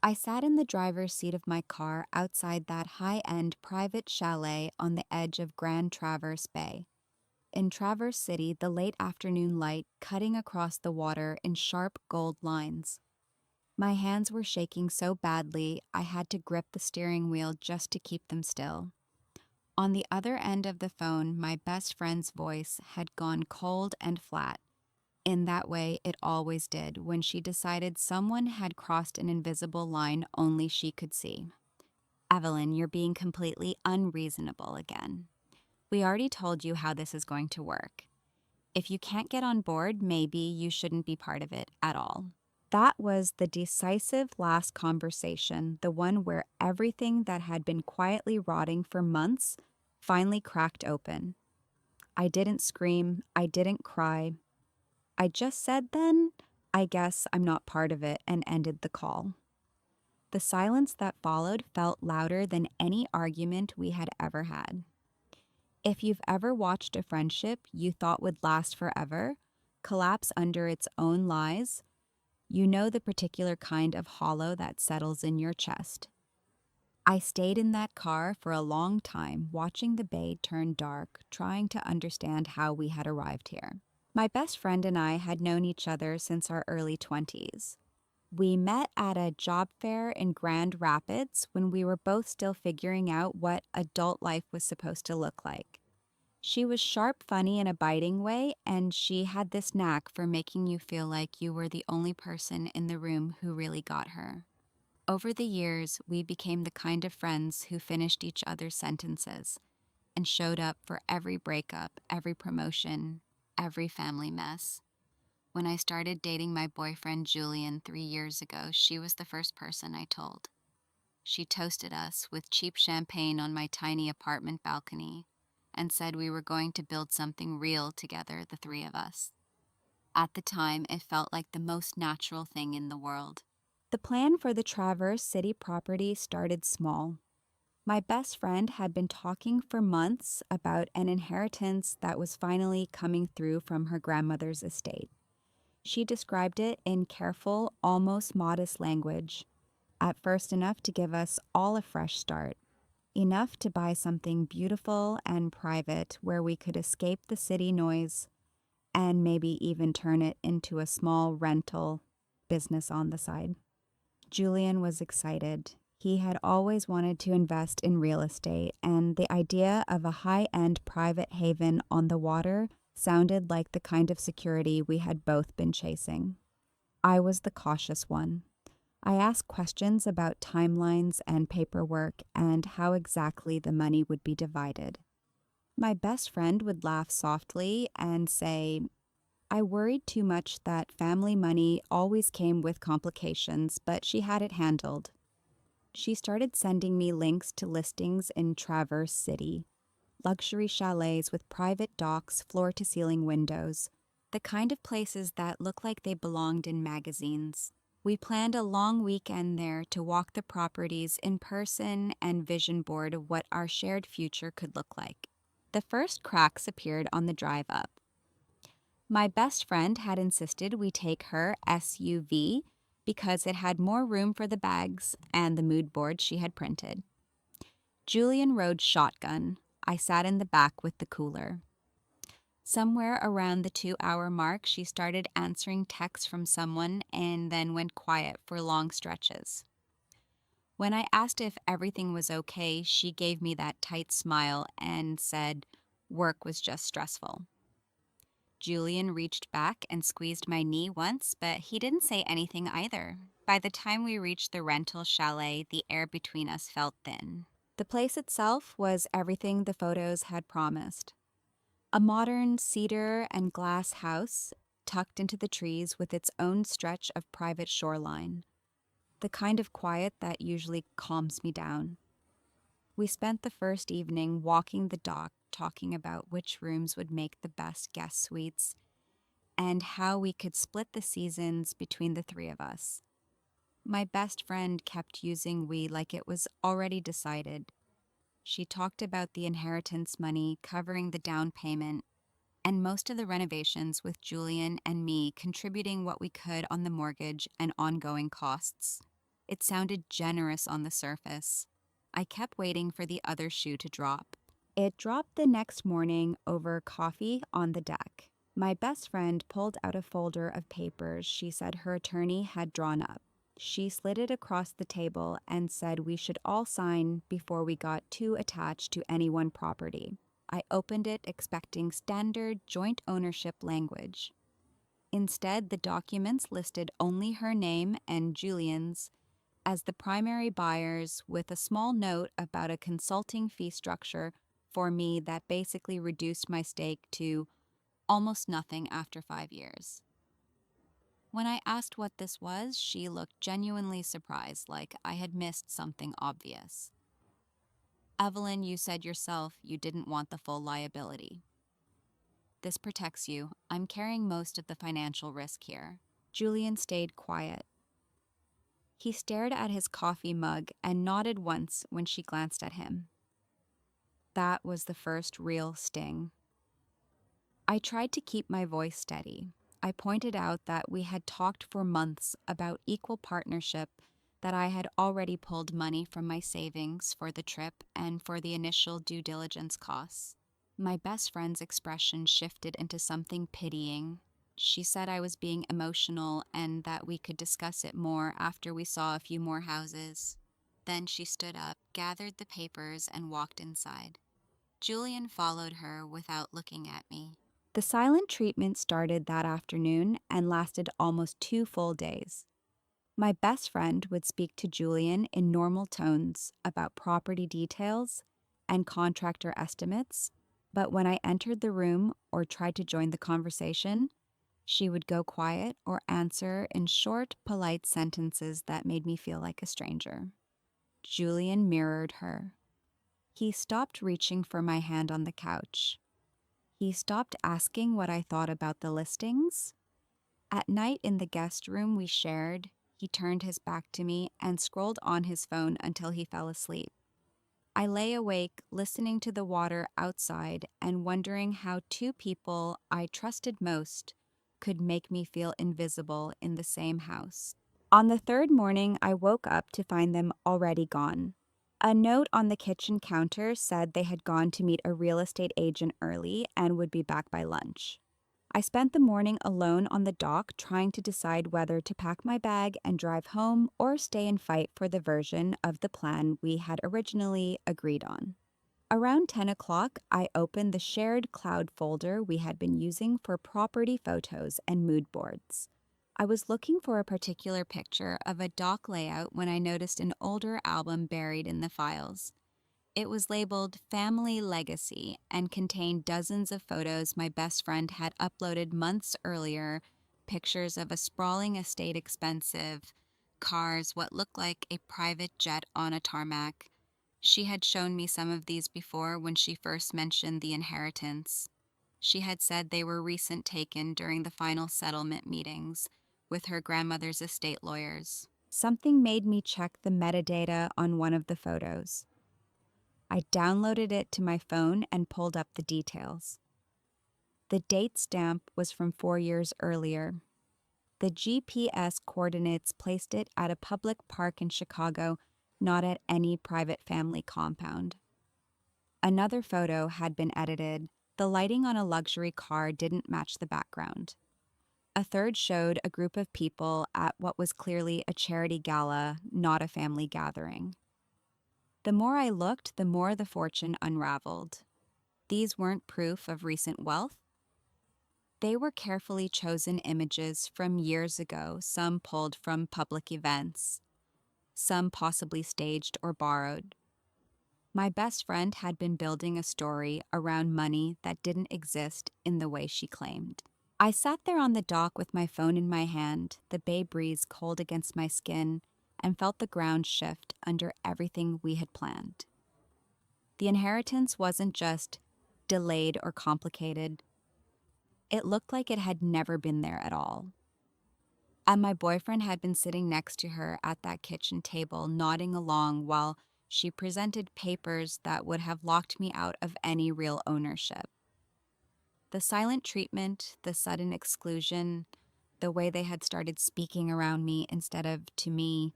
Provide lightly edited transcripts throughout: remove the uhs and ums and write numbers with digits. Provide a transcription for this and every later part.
I sat in the driver's seat of my car outside that high-end private chalet on the edge of Grand Traverse Bay. In Traverse City, the late afternoon light cutting across the water in sharp gold lines. My hands were shaking so badly I had to grip the steering wheel just to keep them still. On the other end of the phone, my best friend's voice had gone cold and flat, in that way it always did when she decided someone had crossed an invisible line only she could see. Evelyn, you're being completely unreasonable again. We already told you how this is going to work. If you can't get on board, maybe you shouldn't be part of it at all. That was the decisive last conversation, the one where everything that had been quietly rotting for months finally cracked open. I didn't scream, I didn't cry. I just said then, I guess I'm not part of it, and ended the call. The silence that followed felt louder than any argument we had ever had. If you've ever watched a friendship you thought would last forever collapse under its own lies, you know the particular kind of hollow that settles in your chest. I stayed in that car for a long time, watching the bay turn dark, trying to understand how we had arrived here. My best friend and I had known each other since our early 20s. We met at a job fair in Grand Rapids when we were both still figuring out what adult life was supposed to look like. She was sharp, funny in a biting way, and she had this knack for making you feel like you were the only person in the room who really got her. Over the years, we became the kind of friends who finished each other's sentences and showed up for every breakup, every promotion, every family mess. When I started dating my boyfriend Julian 3 years ago, she was the first person I told. She toasted us with cheap champagne on my tiny apartment balcony and said we were going to build something real together, the three of us. At the time, it felt like the most natural thing in the world. The plan for the Traverse City property started small. My best friend had been talking for months about an inheritance that was finally coming through from her grandmother's estate. She described it in careful, almost modest language, at first enough to give us all a fresh start, enough to buy something beautiful and private where we could escape the city noise and maybe even turn it into a small rental business on the side. Julian was excited. He had always wanted to invest in real estate, and the idea of a high-end private haven on the water sounded like the kind of security we had both been chasing. I was the cautious one. I asked questions about timelines and paperwork and how exactly the money would be divided. My best friend would laugh softly and say, I worried too much that family money always came with complications, but she had it handled. She started sending me links to listings in Traverse City, luxury chalets with private docks, floor-to-ceiling windows, the kind of places that look like they belonged in magazines. We planned a long weekend there to walk the properties in person and vision board what our shared future could look like. The first cracks appeared on the drive up. My best friend had insisted we take her SUV because it had more room for the bags and the mood board she had printed. Julian rode shotgun. I sat in the back with the cooler. Somewhere around the 2-hour mark, she started answering texts from someone and then went quiet for long stretches. When I asked if everything was okay, she gave me that tight smile and said work was just stressful. Julian reached back and squeezed my knee once, but he didn't say anything either. By the time we reached the rental chalet, the air between us felt thin. The place itself was everything the photos had promised. A modern cedar and glass house tucked into the trees with its own stretch of private shoreline. The kind of quiet that usually calms me down. We spent the first evening walking the dock, talking about which rooms would make the best guest suites and how we could split the seasons between the three of us. My best friend kept using we like it was already decided. She talked about the inheritance money covering the down payment and most of the renovations, with Julian and me contributing what we could on the mortgage and ongoing costs. It sounded generous on the surface. I kept waiting for the other shoe to drop. It dropped the next morning over coffee on the deck. My best friend pulled out a folder of papers she said her attorney had drawn up. She slid it across the table and said we should all sign before we got too attached to any one property. I opened it expecting standard joint ownership language. Instead, the documents listed only her name and Julian's as the primary buyers, with a small note about a consulting fee structure for me that basically reduced my stake to almost nothing after 5 years. When I asked what this was, she looked genuinely surprised, like I had missed something obvious. Evelyn, you said yourself you didn't want the full liability. This protects you. I'm carrying most of the financial risk here. Julian stayed quiet. He stared at his coffee mug and nodded once when she glanced at him. That was the first real sting. I tried to keep my voice steady. I pointed out that we had talked for months about equal partnership, that I had already pulled money from my savings for the trip and for the initial due diligence costs. My best friend's expression shifted into something pitying. She said I was being emotional and that we could discuss it more after we saw a few more houses. Then she stood up, gathered the papers, and walked inside. Julian followed her without looking at me. The silent treatment started that afternoon and lasted almost 2 full days. My best friend would speak to Julian in normal tones about property details and contractor estimates, but when I entered the room or tried to join the conversation, she would go quiet or answer in short, polite sentences that made me feel like a stranger. Julian mirrored her. He stopped reaching for my hand on the couch. He stopped asking what I thought about the listings. At night in the guest room we shared, he turned his back to me and scrolled on his phone until he fell asleep. I lay awake, listening to the water outside and wondering how two people I trusted most could make me feel invisible in the same house. On the third morning, I woke up to find them already gone. A note on the kitchen counter said they had gone to meet a real estate agent early and would be back by lunch. I spent the morning alone on the dock trying to decide whether to pack my bag and drive home or stay and fight for the version of the plan we had originally agreed on. Around 10 o'clock, I opened the shared cloud folder we had been using for property photos and mood boards. I was looking for a particular picture of a dock layout when I noticed an older album buried in the files. It was labeled Family Legacy and contained dozens of photos my best friend had uploaded months earlier, pictures of a sprawling estate, expensive cars, what looked like a private jet on a tarmac. She had shown me some of these before when she first mentioned the inheritance. She had said they were recent, taken during the final settlement meetings with her grandmother's estate lawyers. Something made me check the metadata on one of the photos. I downloaded it to my phone and pulled up the details. The date stamp was from 4 years earlier. The GPS coordinates placed it at a public park in Chicago, not at any private family compound. Another photo had been edited. The lighting on a luxury car didn't match the background. A third showed a group of people at what was clearly a charity gala, not a family gathering. The more I looked, the more the fortune unraveled. These weren't proof of recent wealth. They were carefully chosen images from years ago, some pulled from public events, some possibly staged or borrowed. My best friend had been building a story around money that didn't exist in the way she claimed. I sat there on the dock with my phone in my hand, the bay breeze cold against my skin, and felt the ground shift under everything we had planned. The inheritance wasn't just delayed or complicated. It looked like it had never been there at all. And my boyfriend had been sitting next to her at that kitchen table, nodding along while she presented papers that would have locked me out of any real ownership. The silent treatment, the sudden exclusion, the way they had started speaking around me instead of to me,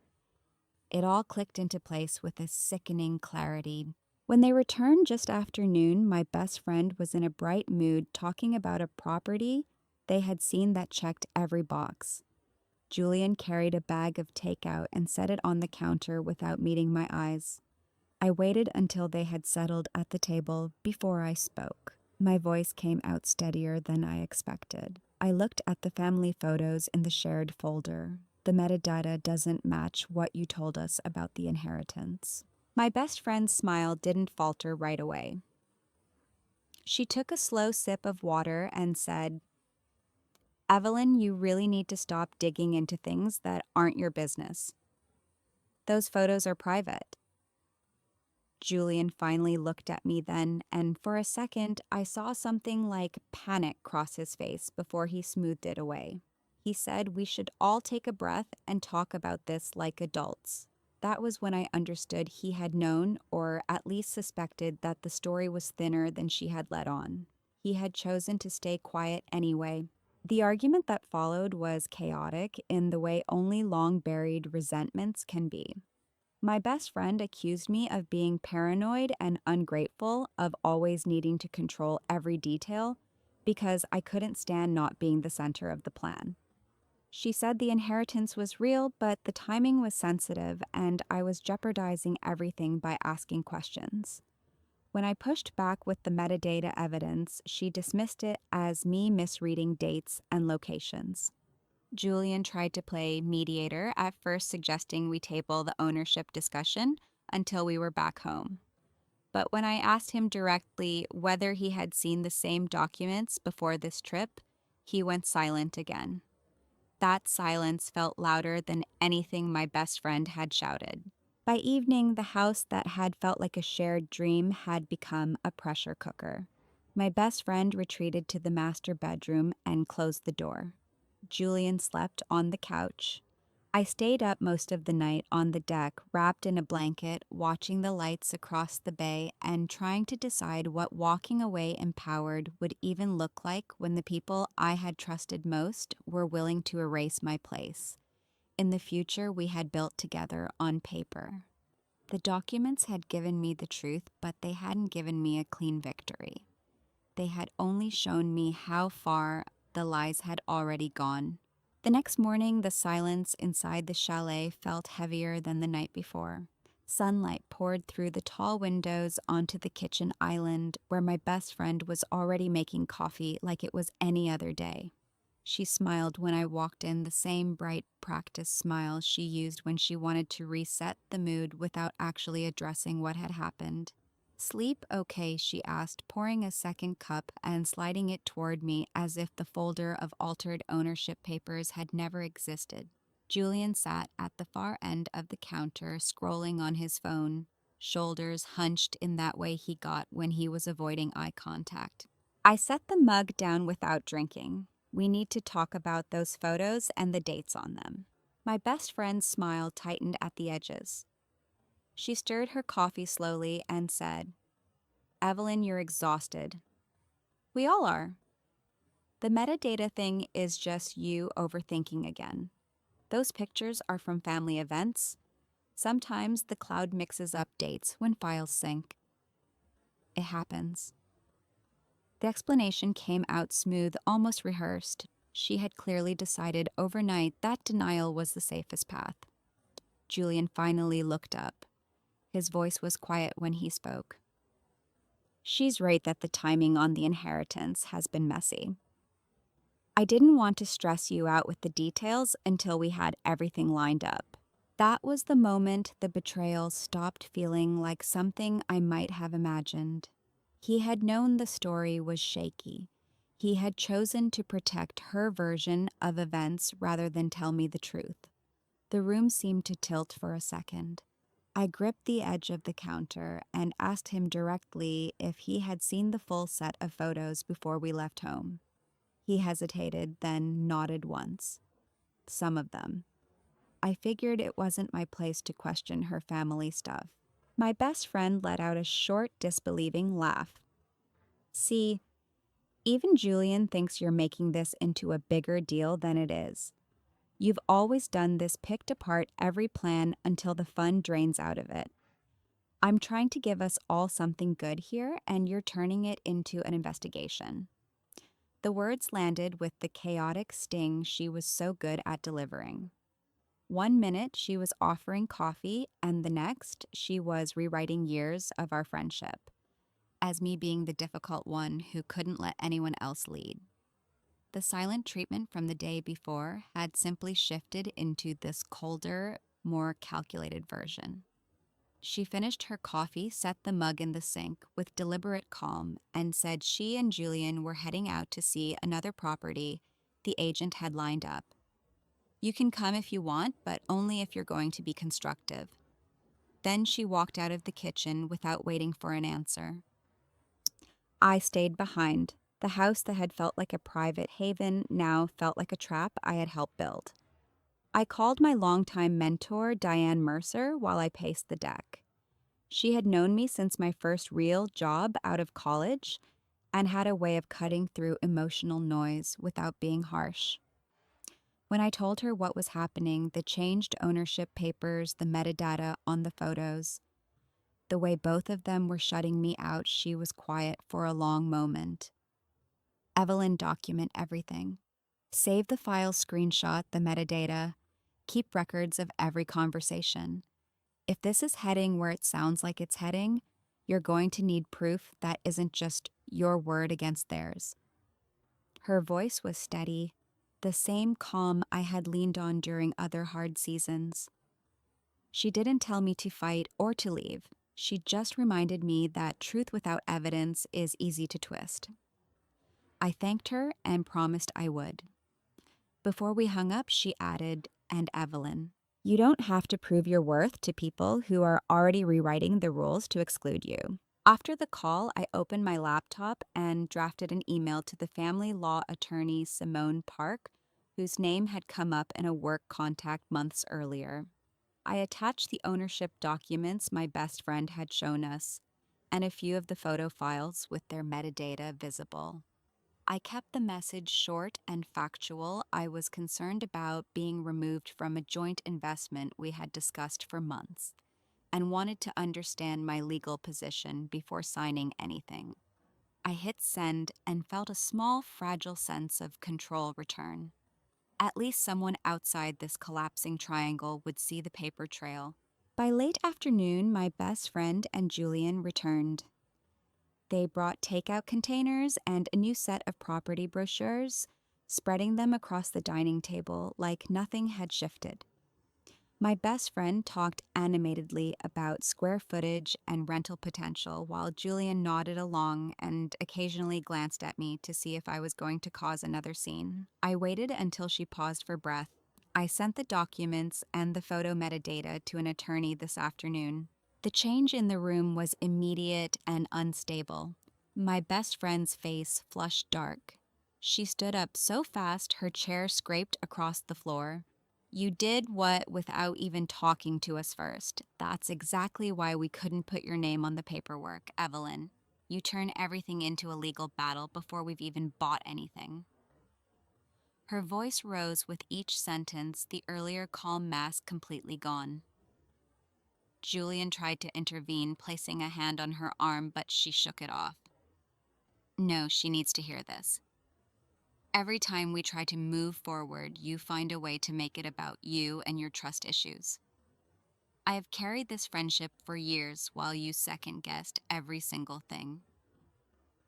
It all clicked into place with a sickening clarity. When they returned just after noon, my best friend was in a bright mood talking about a property they had seen that checked every box. Julian carried a bag of takeout and set it on the counter without meeting my eyes. I waited until they had settled at the table before I spoke. My voice came out steadier than I expected. I looked at the family photos in the shared folder. The metadata doesn't match what you told us about the inheritance. My best friend's smile didn't falter right away. She took a slow sip of water and said, "Evelyn, you really need to stop digging into things that aren't your business. Those photos are private." Julian finally looked at me then, and for a second, I saw something like panic cross his face before he smoothed it away. He said we should all take a breath and talk about this like adults. That was when I understood he had known, or at least suspected, that the story was thinner than she had let on. He had chosen to stay quiet anyway. The argument that followed was chaotic in the way only long-buried resentments can be. My best friend accused me of being paranoid and ungrateful, of always needing to control every detail, because I couldn't stand not being the center of the plan. She said the inheritance was real, but the timing was sensitive, and I was jeopardizing everything by asking questions. When I pushed back with the metadata evidence, she dismissed it as me misreading dates and locations. Julian tried to play mediator, at first suggesting we table the ownership discussion until we were back home. But when I asked him directly whether he had seen the same documents before this trip, he went silent again. That silence felt louder than anything my best friend had shouted. By evening, the house that had felt like a shared dream had become a pressure cooker. My best friend retreated to the master bedroom and closed the door. Julian slept on the couch. I stayed up most of the night on the deck, wrapped in a blanket, watching the lights across the bay and trying to decide what walking away empowered would even look like when the people I had trusted most were willing to erase my place in the future we had built together on paper. The documents had given me the truth, but they hadn't given me a clean victory. They had only shown me how far the lies had already gone. The next morning, the silence inside the chalet felt heavier than the night before. Sunlight poured through the tall windows onto the kitchen island, where my best friend was already making coffee like it was any other day. She smiled when I walked in, the same bright practice smile she used when she wanted to reset the mood without actually addressing what had happened. "Sleep okay?" she asked, pouring a second cup and sliding it toward me as if the folder of altered ownership papers had never existed. Julian sat at the far end of the counter, scrolling on his phone, shoulders hunched in that way he got when he was avoiding eye contact. I set the mug down without drinking. "We need to talk about those photos and the dates on them." My best friend's smile tightened at the edges. She stirred her coffee slowly and said, "Evelyn, you're exhausted." "We all are." "The metadata thing is just you overthinking again. Those pictures are from family events. Sometimes the cloud mixes up dates when files sync. It happens." The explanation came out smooth, almost rehearsed. She had clearly decided overnight that denial was the safest path. Julian finally looked up. His voice was quiet when he spoke. "She's right that the timing on the inheritance has been messy. I didn't want to stress you out with the details until we had everything lined up." That was the moment the betrayal stopped feeling like something I might have imagined. He had known the story was shaky. He had chosen to protect her version of events rather than tell me the truth. The room seemed to tilt for a second. I gripped the edge of the counter and asked him directly if he had seen the full set of photos before we left home. He hesitated, then nodded once. "Some of them." I figured it wasn't my place to question her family stuff. My best friend let out a short, disbelieving laugh. "See, even Julian thinks you're making this into a bigger deal than it is. You've always done this picked apart every plan until the fun drains out of it. I'm trying to give us all something good here, and you're turning it into an investigation." The words landed with the chaotic sting she was so good at delivering. One minute she was offering coffee, and the next she was rewriting years of our friendship, as me being the difficult one who couldn't let anyone else lead. The silent treatment from the day before had simply shifted into this colder, more calculated version. She finished her coffee, set the mug in the sink with deliberate calm, and said she and Julian were heading out to see another property the agent had lined up. "You can come if you want, but only if you're going to be constructive." Then she walked out of the kitchen without waiting for an answer. I stayed behind. The house that had felt like a private haven now felt like a trap I had helped build. I called my longtime mentor, Diane Mercer, while I paced the deck. She had known me since my first real job out of college and had a way of cutting through emotional noise without being harsh. When I told her what was happening, the changed ownership papers, the metadata on the photos, the way both of them were shutting me out, she was quiet for a long moment. "Evelyn, document everything. Save the file screenshot, the metadata. Keep records of every conversation. If this is heading where it sounds like it's heading, you're going to need proof that isn't just your word against theirs." Her voice was steady, the same calm I had leaned on during other hard seasons. She didn't tell me to fight or to leave. She just reminded me that truth without evidence is easy to twist. I thanked her and promised I would. Before we hung up, she added, "And Evelyn, you don't have to prove your worth to people who are already rewriting the rules to exclude you." After the call, I opened my laptop and drafted an email to the family law attorney Simone Park, whose name had come up in a work contact months earlier. I attached the ownership documents my best friend had shown us, and a few of the photo files with their metadata visible. I kept the message short and factual. I was concerned about being removed from a joint investment we had discussed for months, and wanted to understand my legal position before signing anything. I hit send and felt a small, fragile sense of control return. At least someone outside this collapsing triangle would see the paper trail. By late afternoon, my best friend and Julian returned. They brought takeout containers and a new set of property brochures, spreading them across the dining table like nothing had shifted. My best friend talked animatedly about square footage and rental potential, while Julian nodded along and occasionally glanced at me to see if I was going to cause another scene. I waited until she paused for breath. I sent the documents and the photo metadata to an attorney this afternoon. The change in the room was immediate and unstable. My best friend's face flushed dark. She stood up so fast her chair scraped across the floor. "You did what without even talking to us first. That's exactly why we couldn't put your name on the paperwork, Evelyn. You turn everything into a legal battle before we've even bought anything." Her voice rose with each sentence, the earlier calm mask completely gone. Julian tried to intervene, placing a hand on her arm, but she shook it off. "No, she needs to hear this. Every time we try to move forward, you find a way to make it about you and your trust issues. I have carried this friendship for years while you second-guessed every single thing.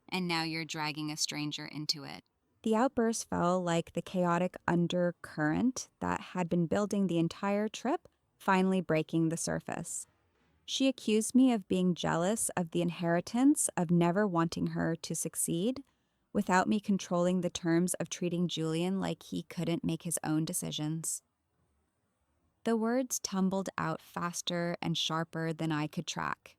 And now you're dragging a stranger into it." The outburst felt like the chaotic undercurrent that had been building the entire trip, finally breaking the surface. She accused me of being jealous of the inheritance of never wanting her to succeed, without me controlling the terms of treating Julian like he couldn't make his own decisions. The words tumbled out faster and sharper than I could track.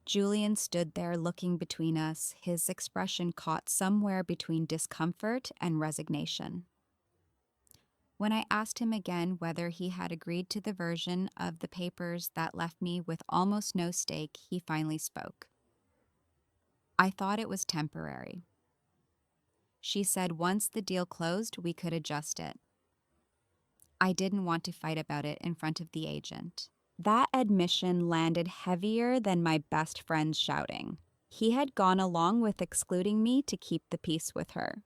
Julian stood there looking between us, his expression caught somewhere between discomfort and resignation. When I asked him again whether he had agreed to the version of the papers that left me with almost no stake, he finally spoke. "I thought it was temporary. She said once the deal closed, we could adjust it." I didn't want to fight about it in front of the agent. That admission landed heavier than my best friend's shouting. He had gone along with excluding me to keep the peace with her.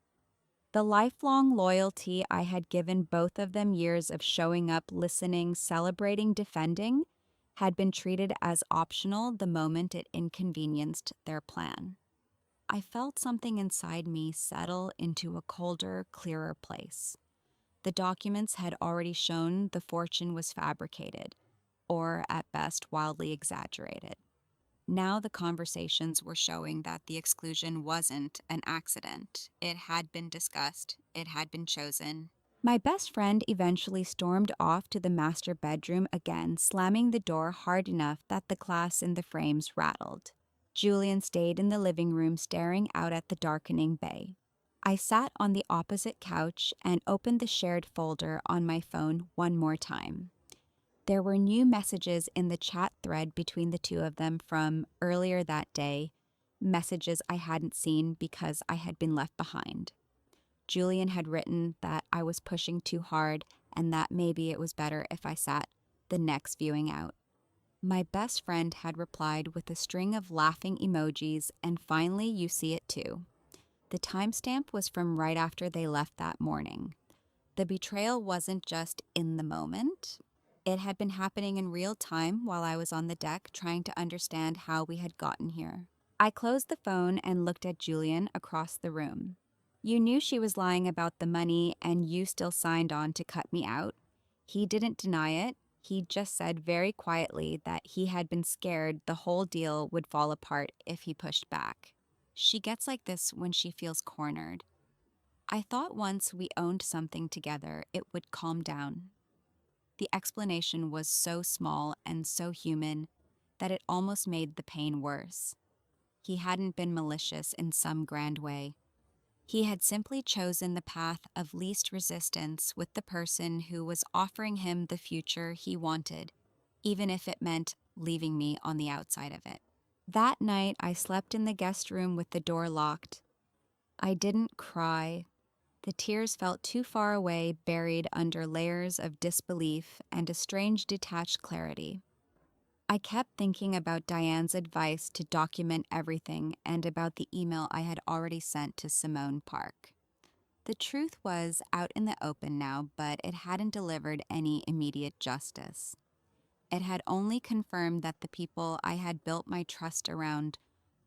The lifelong loyalty I had given both of them, years of showing up, listening, celebrating, defending, had been treated as optional the moment it inconvenienced their plan. I felt something inside me settle into a colder, clearer place. The documents had already shown the fortune was fabricated, or at best wildly exaggerated. Now the conversations were showing that the exclusion wasn't an accident. It had been discussed, it had been chosen. My best friend eventually stormed off to the master bedroom again, slamming the door hard enough that the glass in the frames rattled. Julian stayed in the living room staring out at the darkening bay. I sat on the opposite couch and opened the shared folder on my phone one more time. There were new messages in the chat thread between the two of them from earlier that day, messages I hadn't seen because I had been left behind. Julian had written that I was pushing too hard and that maybe it was better if I sat the next viewing out. My best friend had replied with a string of laughing emojis, and finally you see it too. The timestamp was from right after they left that morning. The betrayal wasn't just in the moment. It had been happening in real time while I was on the deck trying to understand how we had gotten here. I closed the phone and looked at Julian across the room. You knew she was lying about the money and you still signed on to cut me out. He didn't deny it. He just said very quietly that he had been scared the whole deal would fall apart if he pushed back. She gets like this when she feels cornered. I thought once we owned something together, it would calm down. The explanation was so small and so human that it almost made the pain worse. He hadn't been malicious in some grand way. He had simply chosen the path of least resistance with the person who was offering him the future he wanted, even if it meant leaving me on the outside of it. That night, I slept in the guest room with the door locked. I didn't cry. The tears felt too far away, buried under layers of disbelief and a strange detached clarity. I kept thinking about Diane's advice to document everything and about the email I had already sent to Simone Park. The truth was out in the open now, but it hadn't delivered any immediate justice. It had only confirmed that the people I had built my trust around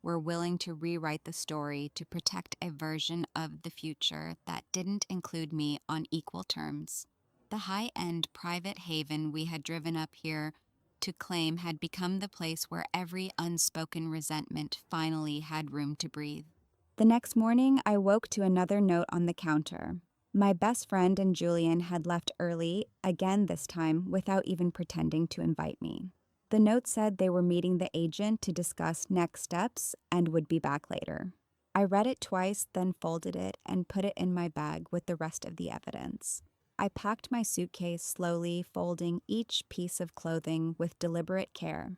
were willing to rewrite the story to protect a version of the future that didn't include me on equal terms. The high-end private haven we had driven up here to claim had become the place where every unspoken resentment finally had room to breathe. The next morning, I woke to another note on the counter. My best friend and Julian had left early, again this time, without even pretending to invite me. The note said they were meeting the agent to discuss next steps and would be back later. I read it twice, then folded it and put it in my bag with the rest of the evidence. I packed my suitcase slowly, folding each piece of clothing with deliberate care.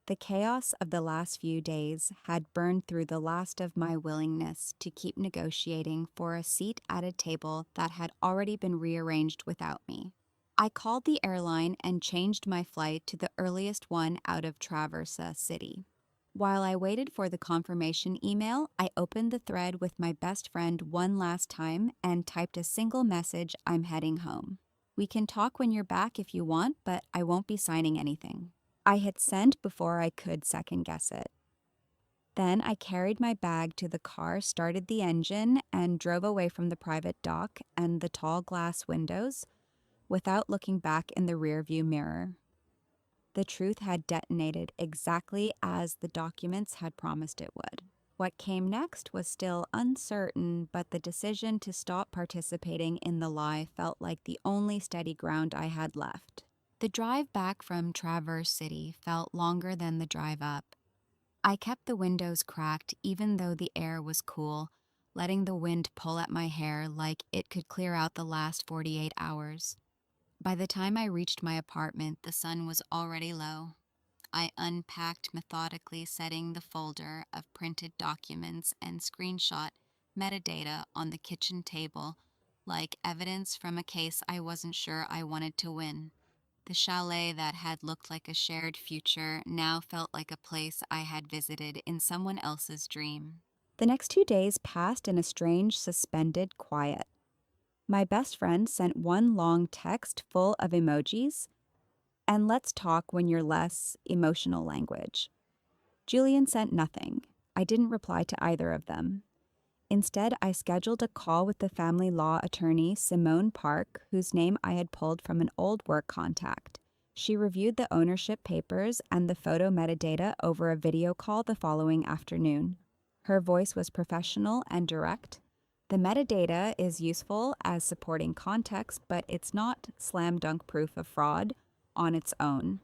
The chaos of the last few days had burned through the last of my willingness to keep negotiating for a seat at a table that had already been rearranged without me. I called the airline and changed my flight to the earliest one out of Traverse City. While I waited for the confirmation email, I opened the thread with my best friend one last time and typed a single message: I'm heading home. We can talk when you're back if you want, but I won't be signing anything. I hit send before I could second guess it. Then I carried my bag to the car, started the engine, and drove away from the private dock and the tall glass windows without looking back in the rearview mirror. The truth had detonated exactly as the documents had promised it would. What came next was still uncertain, but the decision to stop participating in the lie felt like the only steady ground I had left. The drive back from Traverse City felt longer than the drive up. I kept the windows cracked even though the air was cool, letting the wind pull at my hair like it could clear out the last 48 hours. By the time I reached my apartment, the sun was already low. I unpacked methodically, setting the folder of printed documents and screenshot metadata on the kitchen table like evidence from a case I wasn't sure I wanted to win. The chalet that had looked like a shared future now felt like a place I had visited in someone else's dream. The next 2 days passed in a strange, suspended quiet. My best friend sent one long text full of emojis and let's talk when you're less emotional language. Julian sent nothing. I didn't reply to either of them. Instead, I scheduled a call with the family law attorney, Simone Park, whose name I had pulled from an old work contact. She reviewed the ownership papers and the photo metadata over a video call the following afternoon. Her voice was professional and direct. The metadata is useful as supporting context, but it's not slam dunk proof of fraud on its own.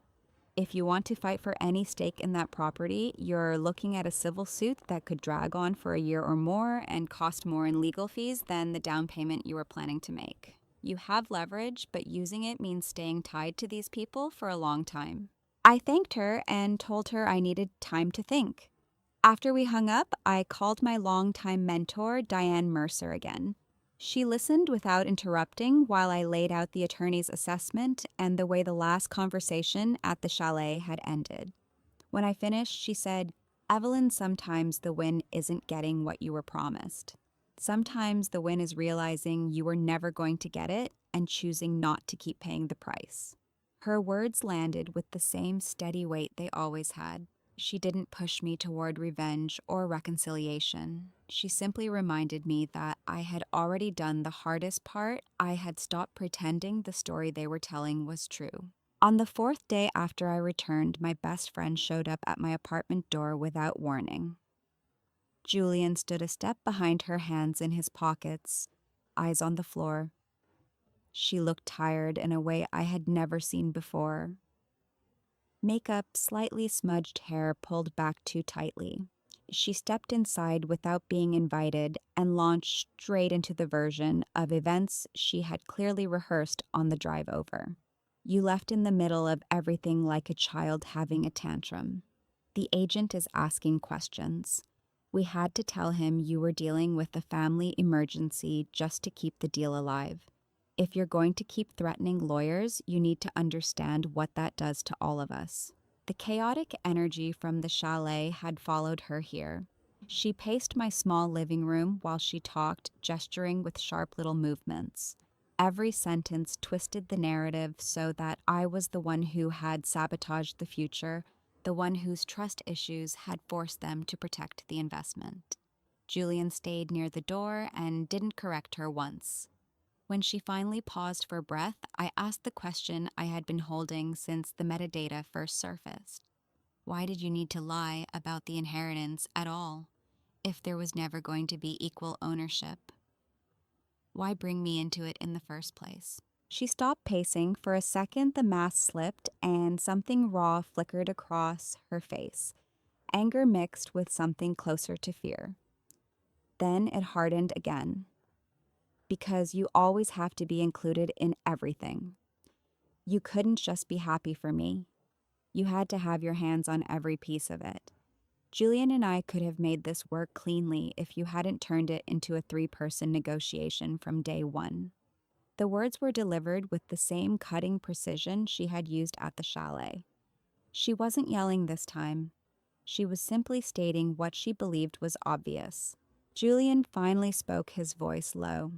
If you want to fight for any stake in that property, you're looking at a civil suit that could drag on for a year or more and cost more in legal fees than the down payment you were planning to make. You have leverage, but using it means staying tied to these people for a long time. I thanked her and told her I needed time to think. After we hung up, I called my longtime mentor, Diane Mercer, again. She listened without interrupting while I laid out the attorney's assessment and the way the last conversation at the chalet had ended. When I finished, she said, "Evelyn, sometimes the win isn't getting what you were promised. Sometimes the win is realizing you were never going to get it and choosing not to keep paying the price." Her words landed with the same steady weight they always had. She didn't push me toward revenge or reconciliation. She simply reminded me that I had already done the hardest part. I had stopped pretending the story they were telling was true. On the fourth day after I returned, my best friend showed up at my apartment door without warning. Julian stood a step behind her, hands in his pockets, eyes on the floor. She looked tired in a way I had never seen before. Makeup, slightly smudged hair pulled back too tightly. She stepped inside without being invited and launched straight into the version of events she had clearly rehearsed on the drive over. "You left in the middle of everything like a child having a tantrum. The agent is asking questions. We had to tell him you were dealing with a family emergency just to keep the deal alive. If you're going to keep threatening lawyers, you need to understand what that does to all of us." The chaotic energy from the chalet had followed her here. She paced my small living room while she talked, gesturing with sharp little movements. Every sentence twisted the narrative so that I was the one who had sabotaged the future, the one whose trust issues had forced them to protect the investment. Julian stayed near the door and didn't correct her once. When she finally paused for breath, I asked the question I had been holding since the metadata first surfaced. Why did you need to lie about the inheritance at all, if there was never going to be equal ownership? Why bring me into it in the first place? She stopped pacing. For a second, the mask slipped and something raw flickered across her face, anger mixed with something closer to fear. Then it hardened again. "Because you always have to be included in everything. You couldn't just be happy for me. You had to have your hands on every piece of it. Julian and I could have made this work cleanly if you hadn't turned it into a 3-person negotiation from day one." The words were delivered with the same cutting precision she had used at the chalet. She wasn't yelling this time. She was simply stating what she believed was obvious. Julian finally spoke, his voice low.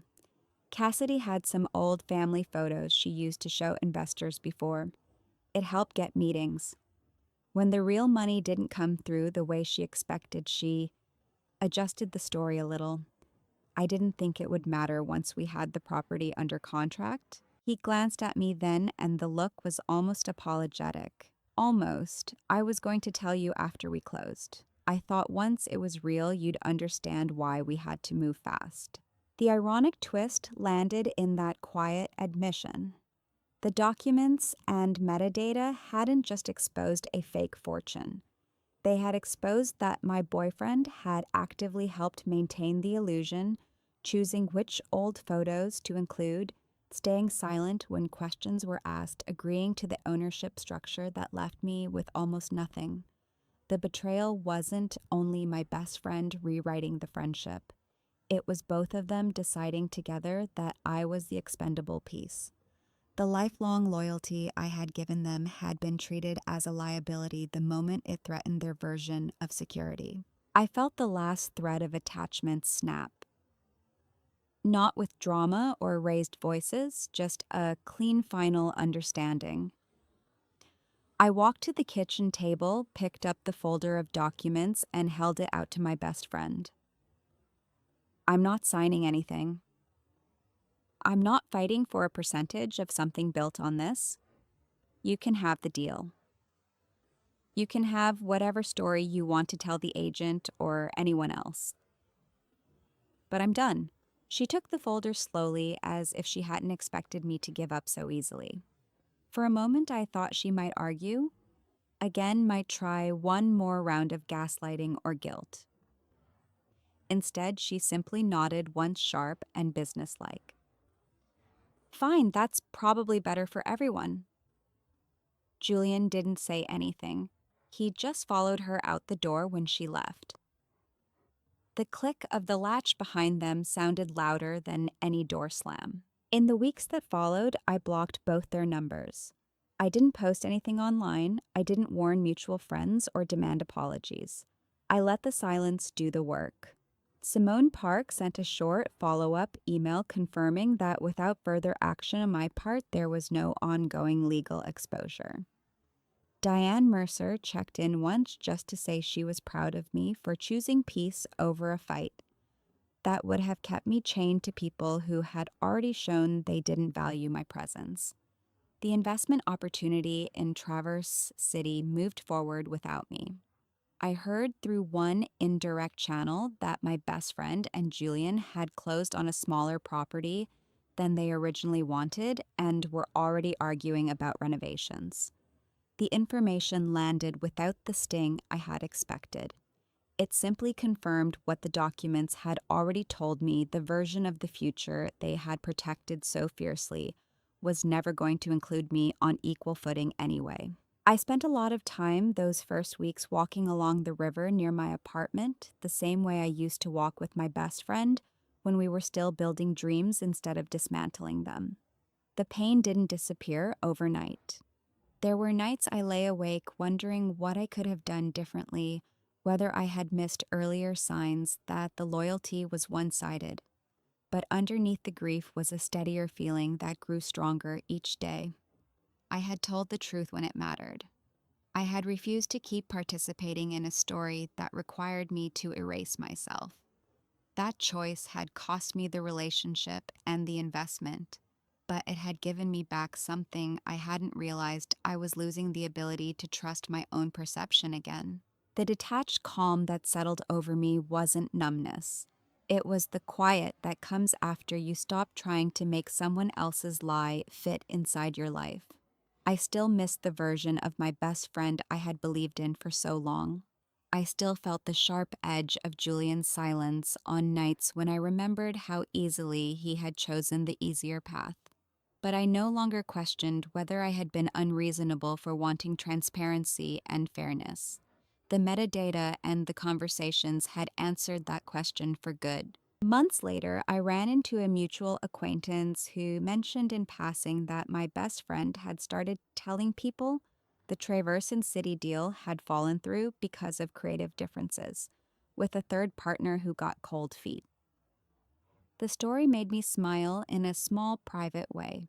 Cassidy had some old family photos she used to show investors before. It helped get meetings. When the real money didn't come through the way she expected, she adjusted the story a little. "I didn't think it would matter once we had the property under contract." He glanced at me then, and the look was almost apologetic. "Almost. I was going to tell you after we closed. I thought once it was real, you'd understand why we had to move fast." The ironic twist landed in that quiet admission. The documents and metadata hadn't just exposed a fake fortune. They had exposed that my boyfriend had actively helped maintain the illusion, choosing which old photos to include, staying silent when questions were asked, agreeing to the ownership structure that left me with almost nothing. The betrayal wasn't only my best friend rewriting the friendship. It was both of them deciding together that I was the expendable piece. The lifelong loyalty I had given them had been treated as a liability the moment it threatened their version of security. I felt the last thread of attachment snap. Not with drama or raised voices, just a clean final understanding. I walked to the kitchen table, picked up the folder of documents, and held it out to my best friend. I'm not signing anything. I'm not fighting for a percentage of something built on this. You can have the deal. You can have whatever story you want to tell the agent or anyone else. But I'm done. She took the folder slowly, as if she hadn't expected me to give up so easily. For a moment, I thought she might argue, again might try one more round of gaslighting or guilt. Instead, she simply nodded once sharp and businesslike. Fine, that's probably better for everyone. Julian didn't say anything. He just followed her out the door when she left. The click of the latch behind them sounded louder than any door slam. In the weeks that followed, I blocked both their numbers. I didn't post anything online, I didn't warn mutual friends or demand apologies. I let the silence do the work. Simone Park sent a short follow-up email confirming that without further action on my part, there was no ongoing legal exposure. Diane Mercer checked in once just to say she was proud of me for choosing peace over a fight. That would have kept me chained to people who had already shown they didn't value my presence. The investment opportunity in Traverse City moved forward without me. I heard through one indirect channel that my best friend and Julian had closed on a smaller property than they originally wanted and were already arguing about renovations. The information landed without the sting I had expected. It simply confirmed what the documents had already told me: the version of the future they had protected so fiercely was never going to include me on equal footing anyway. I spent a lot of time those first weeks walking along the river near my apartment, the same way I used to walk with my best friend when we were still building dreams instead of dismantling them. The pain didn't disappear overnight. There were nights I lay awake wondering what I could have done differently, whether I had missed earlier signs that the loyalty was one-sided. But underneath the grief was a steadier feeling that grew stronger each day. I had told the truth when it mattered. I had refused to keep participating in a story that required me to erase myself. That choice had cost me the relationship and the investment, but it had given me back something I hadn't realized: I was losing the ability to trust my own perception again. The detached calm that settled over me wasn't numbness. It was the quiet that comes after you stop trying to make someone else's lie fit inside your life. I still missed the version of my best friend I had believed in for so long. I still felt the sharp edge of Julian's silence on nights when I remembered how easily he had chosen the easier path. But I no longer questioned whether I had been unreasonable for wanting transparency and fairness. The metadata and the conversations had answered that question for good. Months later, I ran into a mutual acquaintance who mentioned in passing that my best friend had started telling people the Traverse City deal had fallen through because of creative differences, with a third partner who got cold feet. The story made me smile in a small, private way.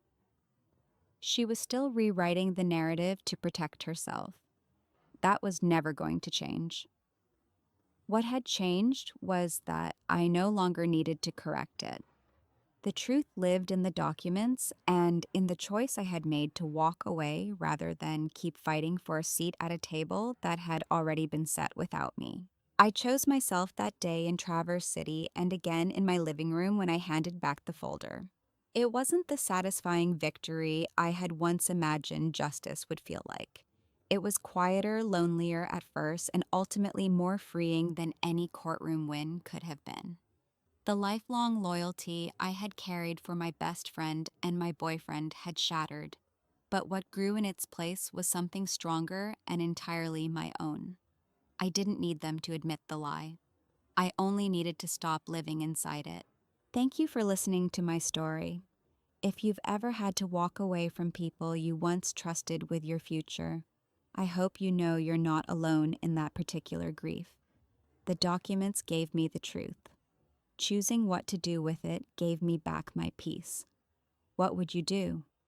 She was still rewriting the narrative to protect herself. That was never going to change. What had changed was that I no longer needed to correct it. The truth lived in the documents and in the choice I had made to walk away rather than keep fighting for a seat at a table that had already been set without me. I chose myself that day in Traverse City and again in my living room when I handed back the folder. It wasn't the satisfying victory I had once imagined justice would feel like. It was quieter, lonelier at first, and ultimately more freeing than any courtroom win could have been. The lifelong loyalty I had carried for my best friend and my boyfriend had shattered, but what grew in its place was something stronger and entirely my own. I didn't need them to admit the lie. I only needed to stop living inside it. Thank you for listening to my story. If you've ever had to walk away from people you once trusted with your future, I hope you know you're not alone in that particular grief. The documents gave me the truth. Choosing what to do with it gave me back my peace. What would you do?